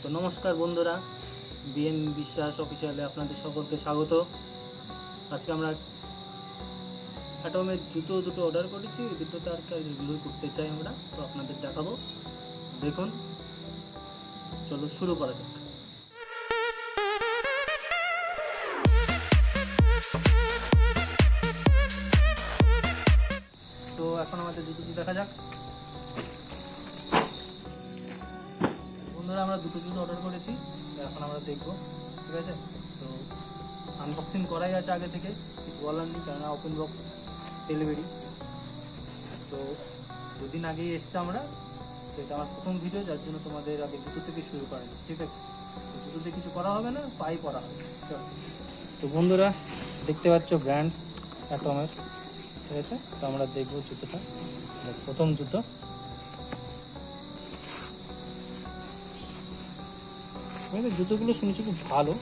তো নমস্কার বন্ধুরা, বিএন বিশ্বাস অফিসিয়ালে আপনাদের সকলকে স্বাগত। আজকে আমরা অ্যাটমের জুতো দুটো অর্ডার করেছি, এই দুটোতে আর কি রিভিউ করতে চাই আমরা, তো আপনাদের দেখাবো। দেখুন, চলো শুরু করা যাক। তো এখন আমাদের জুতোটি দেখা যাক। বন্ধুরা, আমরা দুটো জুতো অর্ডার করেছি, এখন আমরা দেখবো, ঠিক আছে? তো আনবক্সিং করাই আছে আগে থেকে, কিছু বলার নেই, কেননা ওপেন বক্স ডেলিভারি। তো দুদিন আগেই এসছে আমরা, তো এটা আমার প্রথম ভিডিও, যার জন্য তোমাদের আগে জুতো থেকে শুরু করা যাচ্ছে, ঠিক আছে? তো জুতোতে কিছু করা হবে না, পাই করা হবে। চলো। তো বন্ধুরা, দেখতে পাচ্ছ ব্র্যান্ড অ্যাটমের, ঠিক আছে? তো আমরা দেখবো জুতোটা, প্রথম জুতো। জুতোগুলো শুনেছি খুব ভালো,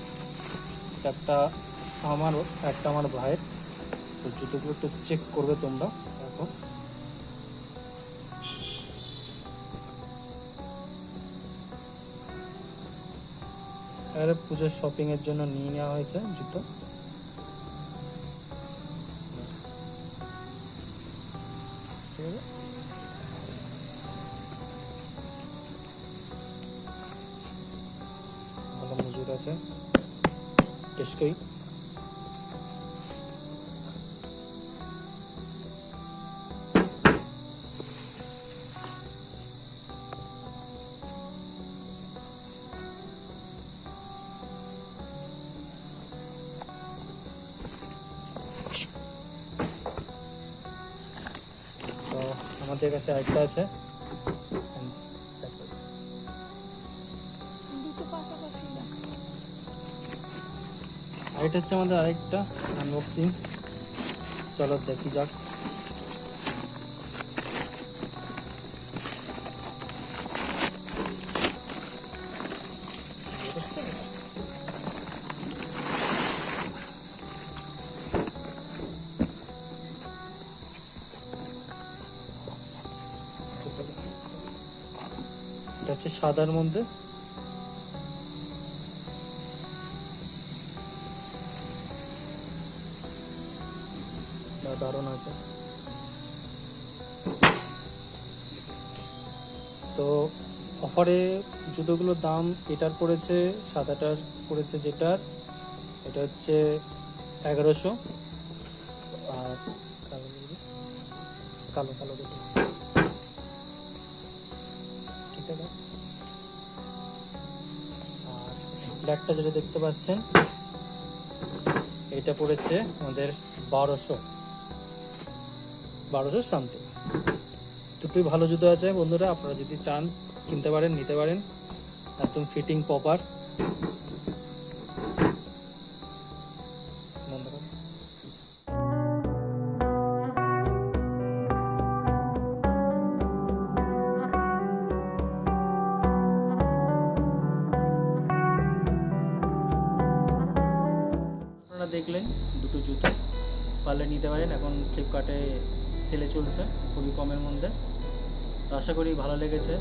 একটা আমার ভাইয়ের। তো জুতোগুলো একটু চেক করবে তোমরা, দেখো। আরে পূজার শপিং এর জন্য নিয়ে নেওয়া হয়েছে জুতো। ভালো মজুর আছে, টেস্কই। তো আমাদের কাছে আরেকটা আছে, আরেকটা হচ্ছে আমাদের আরেকটা আনবক্সিং। চলো দেখি যাক। এটা হচ্ছে সাদার মধ্যে, দারুণ আছে। তো অফারে জুতোগুলোর দাম, এটার পড়েছে, সাদাটার পড়েছে যেটার, এটা হচ্ছে 1100, আর কালো কালো দুটো, ঠিক আছে? আর ব্ল্যাকটা যেটা দেখতে পাচ্ছেন, এটা পড়েছে আমাদের 1200 সামথিং। দুটোই ভালো জুতো আছে বন্ধুরা, আপনারা যদি চান কিনতে পারেন, নিতে পারেন, একদম ফিটিং প্রপার। আপনারা দেখলেন দুটো জুতো, পারলে নিতে পারেন, এখন ফ্লিপকার্টে সেলে চলছে খুবই কমের মধ্যে। তো আশা করি ভালো লেগেছে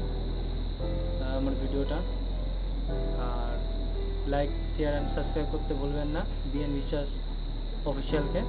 আমার ভিডিওটা, আর লাইক, শেয়ার অ্যান্ড সাবস্ক্রাইব করতে ভুলবেন না বিএন বিশ্বাস অফিসিয়ালকে।